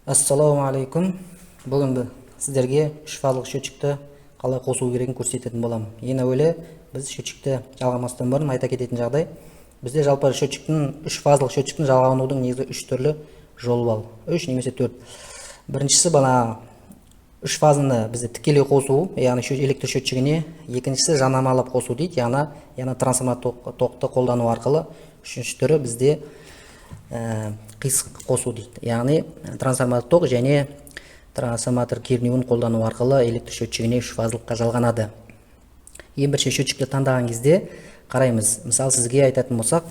Ассаламу алейкум. Бүгін сіздерге үш фазалық счетчикті қалай қосу керегін көрсететін боламын. Ең әуелі біз счетчикті жалғамастан бұрын айта кететін жағдай. Бізде жалпы үш фазалық счетчиктің жалғанудың негізгі үш түрлі жолы бар. Үш немесе төрт. Біріншісі бана үш фазаны бізде тікелей қосу, яғни электр счетчигіне. Екіншісі жанамалап қосу дейді, яғни трансформатор тоқты қолдану арқылы. Үшінші түрі бізде қисық қосу дейді, яғни трансформатор ток және трансформатор кернеуін қолдану арқылы электр счетчигіне үш фазылыққа жалғанады. Ең бірінші счетчикті таңдаған кезде қараймыз. Мысалы сізге айтатын болсақ,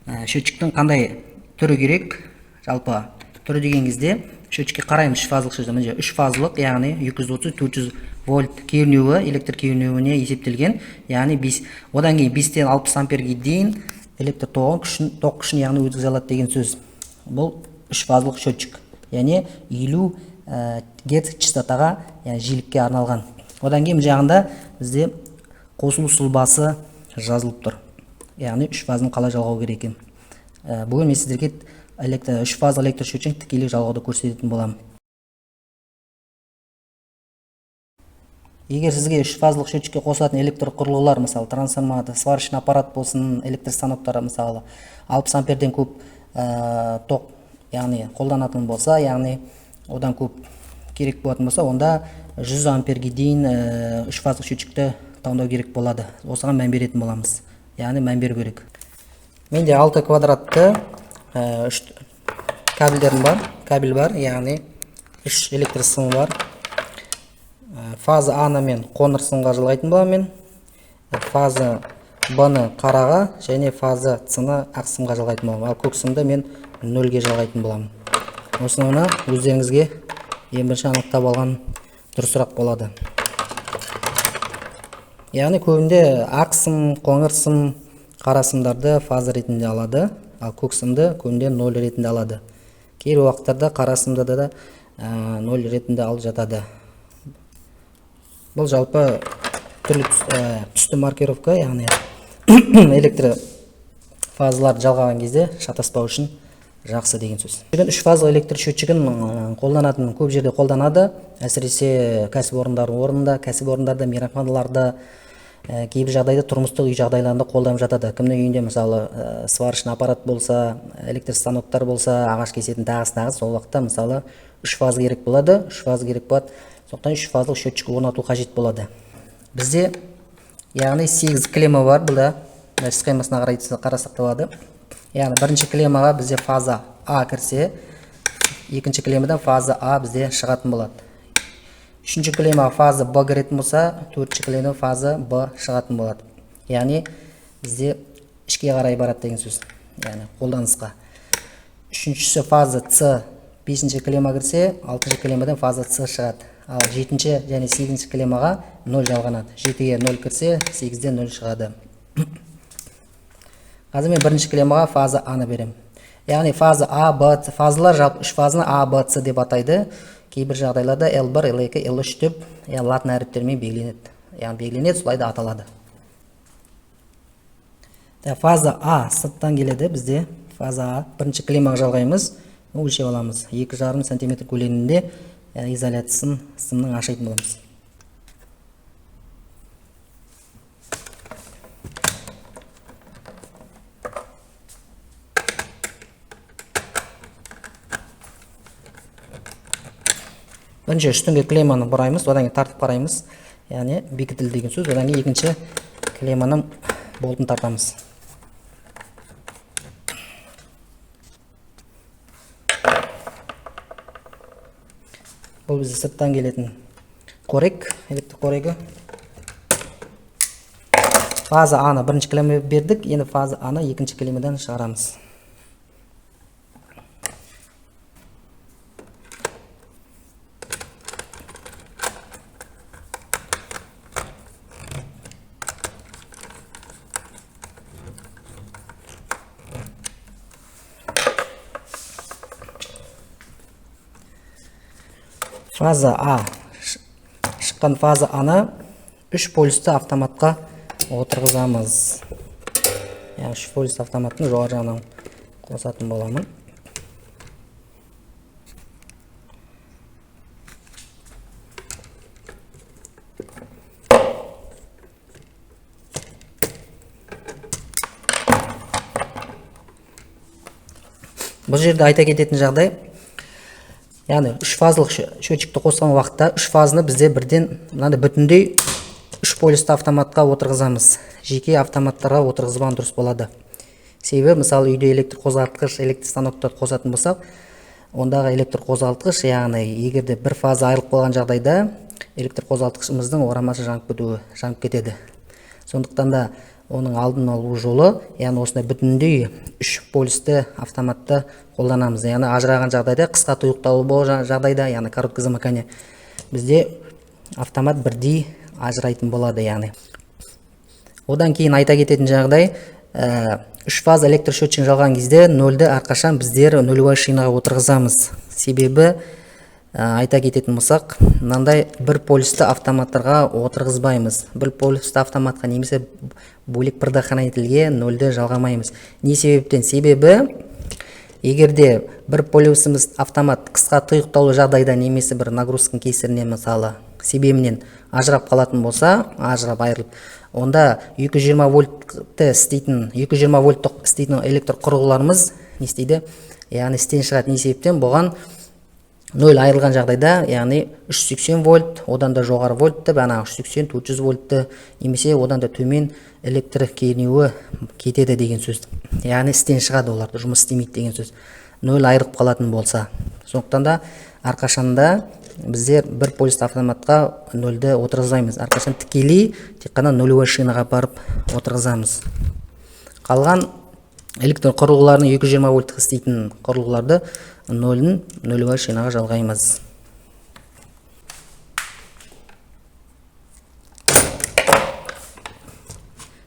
счетчиктің қандай түрі керек? Жалпы түрі деген кезде счетчикке қараймыз. Үш фазылық, яғни 230-400 вольт кернеуі электр кернеуіне есептелген, яғни одан кейін 5-тен 60 амперге дейін электр тоқ күшін яғни өткізе алады деген сөз. Бұл үш фазылық счетчик, яғни 50 герц частотаға, яғни жиілікке арналған. Одан кейін жағында бізде қосылу сұлбасы жазылып тұр, яғни үш фазаны қалай жалғау керек екен. Бүгін мен сіздерге үш фазалы электр счетчик тікелей жалғауды көрсететін боламын. Егер сізге үш фазалық счетчикке қосылатын электр құрылғылар, мысалы трансформатор, сварочный аппарат болсын, электр станоктары, мысалы 60 амперден көп тоқ, яғни қолданатын болса, яғни одан көп керек болатын болса, онда 100 амперге дейін үш фазалық счетчикті таңдау керек болады. Осыған мән беретін боламыз, яғни мән беру керек. Менде 6 квадратты кабель бар, яғни 3 электр сымы бар. Фаза А-ны мен қоңыр сымға жалғайтын боламын. Фаза Б-ны қараға және фаза С-ны ақ сымға жалғайтын боламын. Ал көк сымды мен 0-ге жалғайтын боламын. Осыны өздеріңізге ең бірінші анықтап алған дұрысырақ болады. Яғни көбінде ақ сым, қоңыр сым, қара сымдарды фаза ретінде алады, ал көк сымды көбінде 0 ретінде алады. Кейбір уақыттарда қара сымды да 0 ретінде алып жатады. Бұл жалпы түсті маркировка, яғни электр фазаларды жалғаған кезде шатаспау үшін жақсы деген сөз. Үш фазалы электр счетчигін қолданатын көп жерде қолданады, әсіресе кәсіпорындарда, мейрамханаларда, кейбір жағдайда тұрмыстық үй жағдайларында қолданып жатады. Кімнің үйінде мысалы сварочный аппарат болса, электр станоктар болса, ағаш кесетін тағыс, сол уақытта мысалы үш фаза керек болады, сондықтан үш фазалық счетчик орнату қажет болады. Бізде яғни 8 клемма бар, бұлда схемасына қарасақ болады. Яғни бірінші клеммаға бізде фаза А кірсе, екінші клеммадан фаза А бізде шығатын болады. Үшінші клеммаға фаза Б кіретін болса, төртінші клеммадан фаза Б шығатын болады. Яғни бізде ішке қарай барады деген сөз, яғни қолданысқа. Үшіншісі фаза С, бесінші клемма кірсе, алтыншы клеммадан фаза С шығады. Ал жетінші және сегізінші клеммаға 0 жалғанады. 7-ге 0 кірсе, 8-ден 0 шығады. Қазір мен бірінші клеммаға фаза А-ны берем. Яғни фаза А, Б, фазалар жалпы үш фазаны А, Б, С деп атайды. Кейбір жағдайларда L1, L2, L3 деп латын әріптермен белгіленеді, солай да аталады. Фаза А сырттан келеді бізде. Фаза А бірінші клеммаға жалғаймыз, өлшеп аламыз. 2,5 см көлемінде изоляциясын сымның ашайтын боламыз. Бірінші үстіңгі клемманы бұраймыз, одан кейін тартып қараймыз, яғни бекітілді деген сөз. Одан кейін екінші клемманың болтын тартамыз. Бұл бізде сырттан келетін қорек, электр қорегі. Фаза А-ны бірінші клеммаға бердік, енді фаза А-ны екінші клеммадан шығарамыз. Фаза А шыққан фаза А-ны 3 полюсті автоматқа отырғызамыз. Яғни 3 полюсті автоматтың жоғары жағынан қосатын боламын. Бұл жерде айта кететін жағдай, яғни 3 фазалық счетчикті қосқан уақытта 3 фазыны бізде бірден мынандай бүтіндей 3 полюсті автоматқа отырғызамыз. Жеке автоматтарға отырғызбаған дұрыс болады. Себебі мысалы үйде электр қозғалтқыш, электр станоктарды қосатын болсақ, ондағы электр қозғалтқыш, яғни егерде бір фаза айырылып қалған жағдайда электр қозғалтқышымыздың орамасы жанып кетеді. Сондықтан да оның алдын алу жолы, яғни осындай бүтіндей 3 полюсті автоматты қолданамыз. Яғни ажыраған жағдайда, қысқа тұйықталу болған жағдайда, яғни короткое замыкание, бізде автомат бірдей ажырайтын болады. Яғни одан кейін айта кететін жағдай, 3 фаза электросчетчик жалған кезде нөлді әрқашан біздер нөлевой шинаға отырғызамыз. Себебі айта кететін болсақ, мынандай бір полюсті автоматтарға отырғызбаймыз. Бір полюсті автоматқа немесе бөлек предохранительге нөлді жалғамаймыз. Не себептен? Себебі егерде бір полюсіміз автомат қысқа тұйықталу жағдайда немесе бір нагрузканың кесірінен мысалы себебінен ажырап қалатын болса, ажырап айырылып, онда 220 вольттық істейтін электр құрылғыларымыз не істейді? Яғни істен шығады. Не себептен? Бұған нөл айырылған жағдайда, яғни 380 вольт, одан да жоғары вольтты, 380-400 вольтты, немесе одан да төмен электр кернеуі кетеді деген сөз. Яғни істен шығады, оларды жұмыс істемейді деген сөз. Нөл айырылып қалатын болса. Сондықтан да әрқашанда біздер бір полюсті автоматқа нөлді отырғызбаймыз. Әрқашан тікелей тек қана нөлевой шинаға барып отырғызамыз. Қалған электр құрылғыларының 220 вольттық істейтін құрылғыларды нөлін нөлевой шинаға жалғаймыз.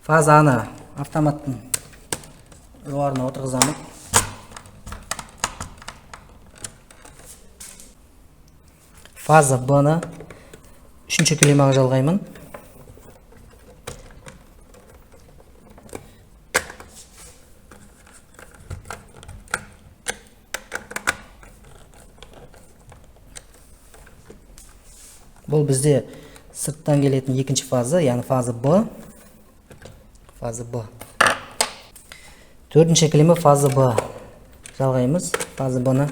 Фазаны автоматтың жоғарына отырғызамыз. Фаза Б-ны 3-ші клеммаға жалғаймын. Бұл бізде сырттан келетін екінші фаза, яғни фаза Б. Фаза Б. 4-ші клеммі фаза Б. Жалғаймыз фаза Б-ны.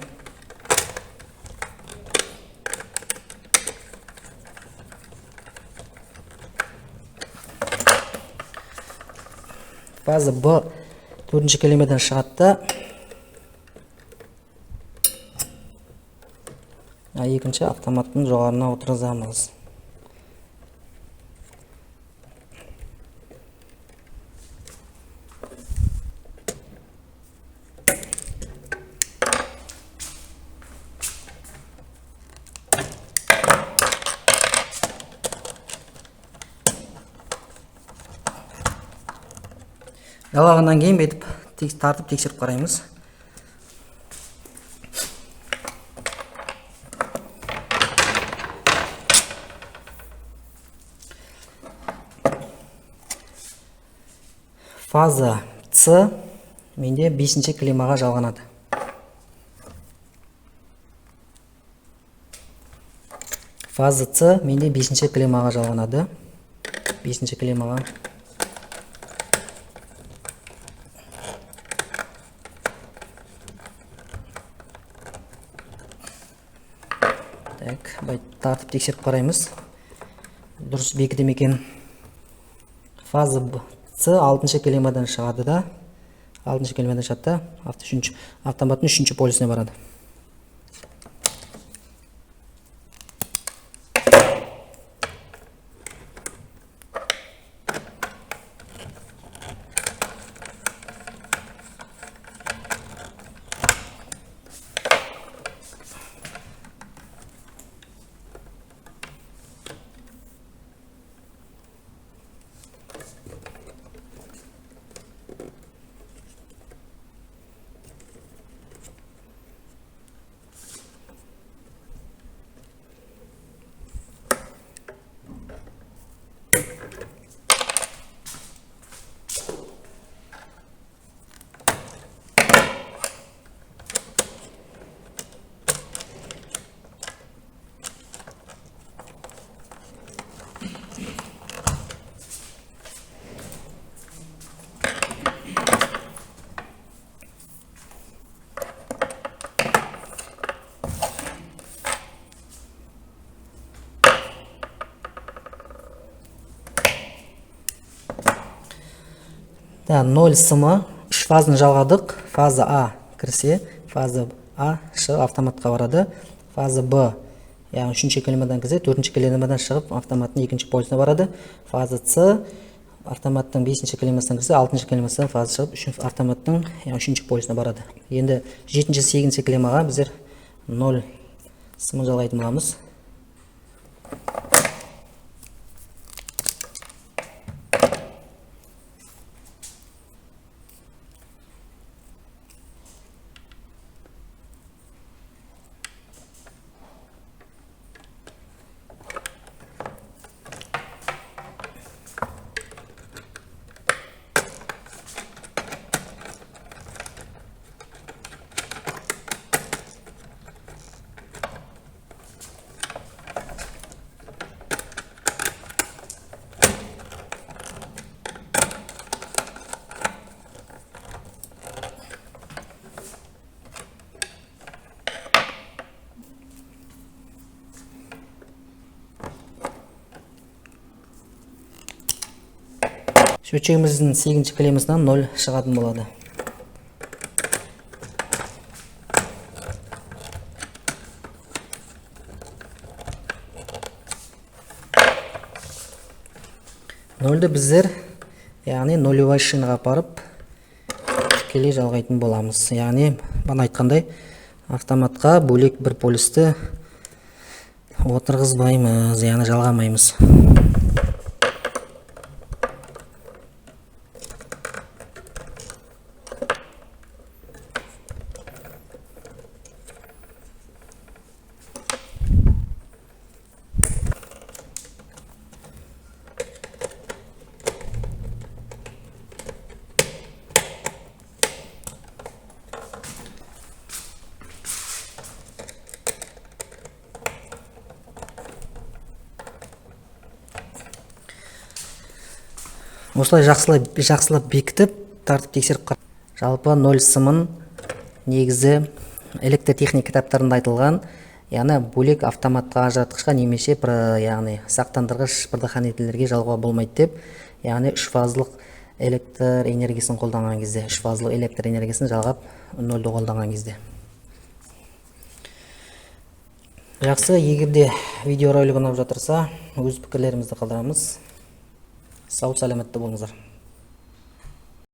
Фаза Б 4-ші клеммеден шығатты. Екінші автоматтың жоғарына отырғызамыз. Жалағаннан кейін бетіп тартып тексеріп қараймыз. Фаза С менде 5-ші клеммаға жалғанады. Фаза С менде 5-ші клеммаға жалғанады. 5-ші клеммаға. Тартып тексеріп қараймыз. Дұрыс бекіді ме екен? Фаза С 6-ші клеммадан шығады да. 6-ші клеммадан шығады да. Автоматтың 3-ші полюсіне барады. 0 сымы 3 фазаны жалғадық. Фаза А кірсе, фаза А шығып автоматқа барады. Фаза Б, яғни 3-ші клеммадан кірсе, 4-ші клеммадан шығып автоматтың 2-ші полюсіне барады. Фаза С автоматтың 5-ші клеммасынан кірсе, 6-ші клеммасынан фаза шығып автоматтың 3-ші полюсіне барады. Енді 7-ші 8-ші клеммаға біздер 0 сымын жалғайтын боламыз. Счетчигіміздің 8-ші клеммасынан 0 шығатын болады. Нөлді біздер, яғни нөлевой шинаға апарып, тікелей жалғайтын боламыз. Яғни, бана айтқандай, автоматқа бөлек бір полюсті отырғызбаймыз, яғни жалғамаймыз. Осылай жақсылап бекітіп, тартып тексеріп қар. Жалпы 0 сымын негізі электротехник кітаптарында айтылған, яғни бөлек автоматқа ажыратқышқа немесе яғни сақтандырғыш предохранительдерге жалғауға болмайды деп, яғни 3 фазлық электр энергиясын қолданған кезде, 3 фазлық электр энергиясын жалғап 0-ді қолданған кезде. Жақсы, егерде видео ролик ұнап жатырса, өз пікірлерімізді қалдырамыз. Сау саламатта болыңыздар.